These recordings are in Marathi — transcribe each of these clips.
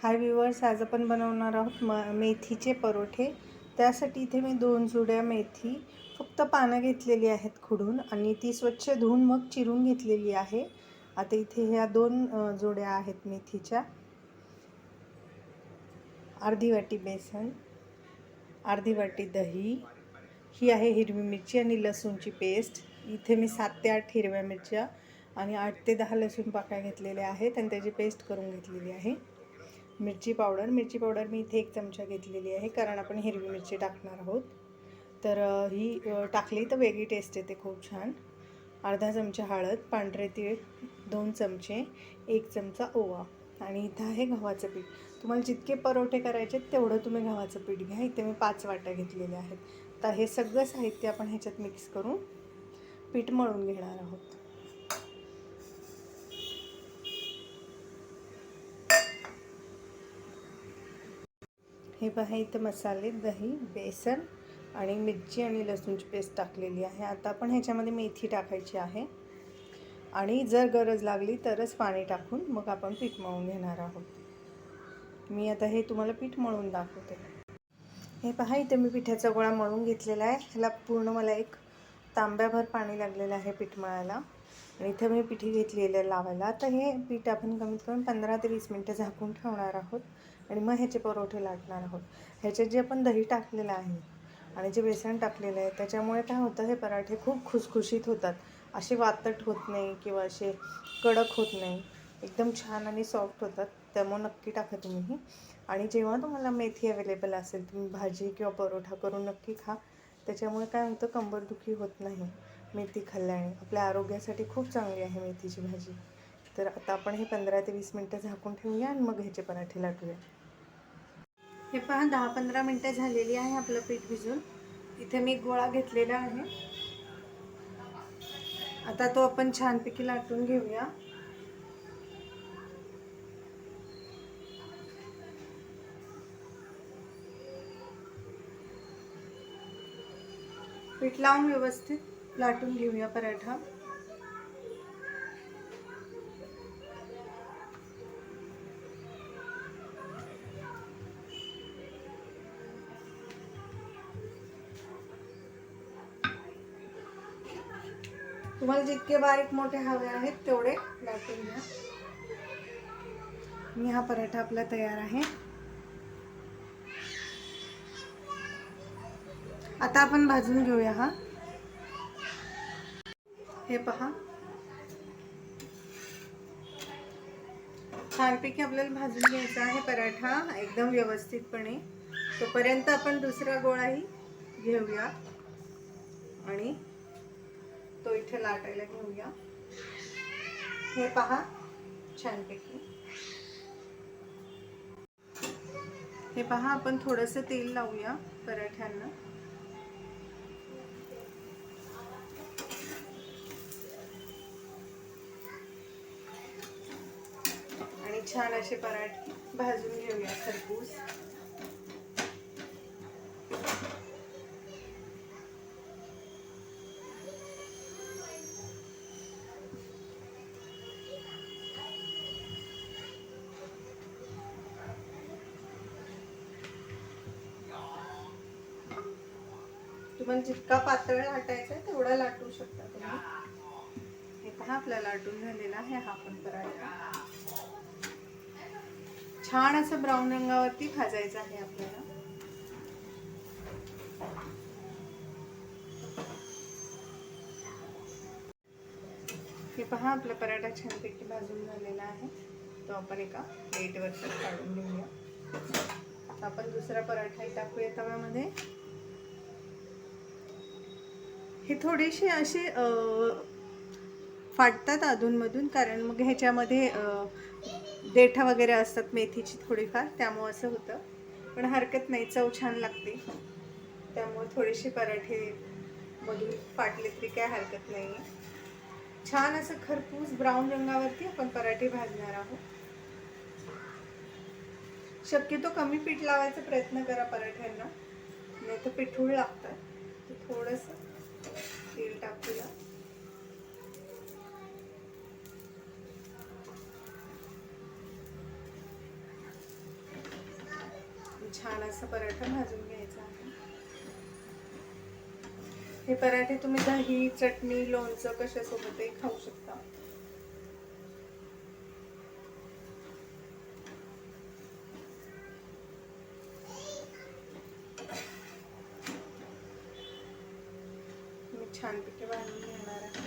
हाय व्ह्यूअर्स, आज आपण बनवणार आहोत मेथीचे परोठे। त्यासाठी इथे मी 2 जुड्या मेथी फक्त पानं घेतलेली आहेत खुडून आणि ती स्वच्छ धुवून मग चिरून घेतलेली आहे। आता इथे ह्या 2 जुड्या आहेत मेथीच्या। अर्धी वाटी बेसन, अर्धी वाटी दही, ही आहे हिरवी मिरची आणि लसूणची पेस्ट। इथे मी 7 ते 8 हिरव्या मिरच्या आणि 8 ते 10 लसूण पाकळ्या घेतलेल्या आहेत आणि त्याची पेस्ट करून घेतलेली आहे। मिरची पावडर मी इथे 1 चमचा घेतलेली आहे, कारण आपण हिरवी मिरची टाकणार आहोत। तर ही टाकली तर वेगळी टेस्ट येते खूप छान। अर्धा चमचा हळद, पांढरे तीळ 2 चमचे, 1 चमचा ओवा आणि इथं आहे गव्हाचं पीठ। तुम्हाला जितके परोठे करायचे तेवढं तुम्ही गव्हाचं पीठ घ्या। इथे मी 5 वाट्या घेतलेल्या आहेत। तर हे सगळं साहित्य आपण ह्याच्यात मिक्स करून पीठ मळून घेणार आहोत। हे पहा, इथं मसाले, दही, बेसन आणि मिरची आणि लसूणची पेस्ट टाकलेली आहे। आता आपण ह्याच्यामध्ये मेथी टाकायची आहे आणि जर गरज लागली तरच पाणी टाकून मग आपण पीठ मळून घेणार आहोत। मी आता हे तुम्हाला पीठ मळून दाखवते। हे पहा, इथे मी पिठाचा गोळा मळून घेतलेला आहे। ह्याला पूर्ण मला 1 तांब्याभर पाणी लागलेलं आहे पीठ मळायला आणि इथे मी पिठी घेतलेलं लावायला। आता हे पीठ आपण कमीत कमी 15 ते 20 मिनिटं झाकून ठेवणार आहोत आणि मग ह्याचे परोठे लाटणार आहोत। ह्याच्यात जे आपण दही टाकलेलं आहे आणि जे बेसन टाकलेलं आहे त्याच्यामुळे काय होतं, हे पराठे खूप खुसखुशीत होतात। असे वातट होत नाही किंवा असे कडक होत नाही, एकदम छान आणि सॉफ्ट होतात। त्यामुळे नक्की टाका तुम्ही। आणि जेव्हा तुम्हाला मेथी अवेलेबल असेल, तुम्ही भाजी किंवा परोठा करून नक्की खा। त्याच्यामुळे काय होतं, कंबरदुखी होत नाही मेथी खाल्ल्याने। आपल्या आरोग्यासाठी खूप चांगली आहे मेथीची भाजी। तर आता आपण हे 15 ते 20 मिनिटं झाकून ठेवूया आणि मग ह्याचे पराठे लाटूया। हे पहा, 10-15 मिनिटं झालेली आहे आपलं पीठ भिजून। इथे मी गोळा घेतलेला आहे। आता तो आपण छानपैकी लाटून घेऊया। पीठ लावून व्यवस्थित लाटून घेऊया पराठा। तुम्हाला जितके बारीक मोठे हवे आहेत तेवढे लाटून घ्या। मी हा पराठा आपला तयार आहे। आता आपण भाजून घेऊया हा। हे पहा, छानपैकी आपल्याला भाजून घ्यायचा आहे पराठा एकदम व्यवस्थितपणे। तोपर्यंत आपण दुसरा गोळाही घेऊया आणि तो इथे लाटायला घेऊया। हे पहा, छानपैकी हे पहा, आपण थोडंसं तेल लावूया पराठ्यांना आणि छान असे पराठे भाजून घेऊया खरपूस। तुम्हाला जितका पातळ लाटायचा आहे तेवढा लाटू शकता तुम्ही। हे पहा, आपला लाटून झालेला आहे हा पण पराठा। छान असं ब्राऊन रंगावरती भाजायचं आहे आपल्याला। हे पहा, आपला पराठा छानपैकी भाजून झालेला आहे। तो आपण एका प्लेटवरती काढून घेऊया। आता आपण दुसरा पराठाही टाकूया तव्यामध्ये। हे थोडेसे असे फाटतात अधूनमधून, कारण मग ह्याच्यामध्ये देठा वगैरे असतात मेथीची थोडीफार, त्यामुळे असं होतं। पण हरकत नाही, चव छान लागते। त्यामुळे थोडेसे पराठे मधून फाटले तरी काय हरकत नाही। छान असं खरपूस ब्राऊन रंगावरती आपण पराठे भाजणार आहोत। शक्यतो कमी पीठ लावायचा प्रयत्न करा पराठ्यांना, नाही तर पिठूळ लागतात। थोडंसं तेल टाकूया। छान असा पराठा भाजून घ्यायचा आहे. हे पराठे तुम्ही दही, चटणी, लोणचं कशासोबतही खाऊ शकता. मी छानपैकी भाजून घेणार आहे.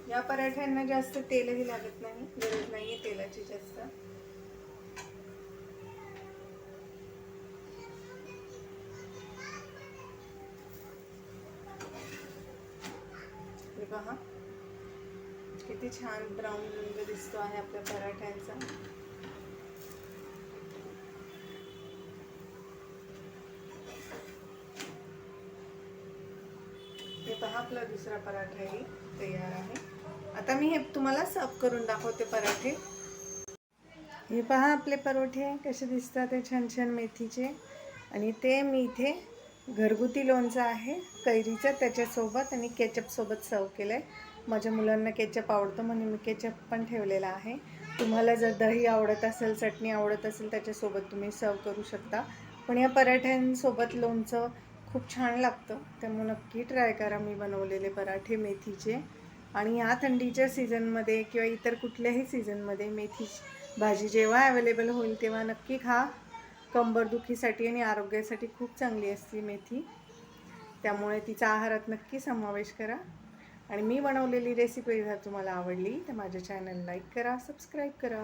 या पराठ्यांना जास्त तेलही लागत नाही, गरज नाहीये तेलाची जास्त. हे पहा किती छान ब्राऊन रंग दिसतो आहे आपल्या पराठ्यांचा. हे पहा आपला दुसरा पराठाही तयार आहे. आता मी हे तुम्हाला सर्व करून दाखवते पराठे. हे पहा आपले परोठे कसे दिसतात, ते छान छान मेथीचे. आणि ते मी इथे घरगुती लोणचं आहे कैरीचं, त्याच्यासोबत आणि केचपसोबत सर्व केलं आहे. माझ्या मुलांना केचप आवडतं म्हणून मी केचप पण ठेवलेला आहे. तुम्हाला जर दही आवडत असेल, चटणी आवडत असेल, त्याच्यासोबत तुम्ही सर्व करू शकता. पण या पराठ्यांसोबत लोणचं खूप छान लागतं, त्यामुळे नक्की ट्राय करा मी बनवलेले पराठे मेथीचे. आणि या थंडीच्या सीझनमध्ये किंवा इतर कुठल्याही सीझनमध्ये मेथी भाजी जेव्हा अवेलेबल होईल तेव्हा नक्की खा. कंबरदुखीसाठी आणि आरोग्यासाठी खूप चांगली असते मेथी, त्यामुळे तिचा आहारात नक्की समावेश करा. आणि मी बनवलेली रेसिपी जर तुम्हाला आवडली तर माझ्या चॅनल लाईक करा, सबस्क्राईब करा.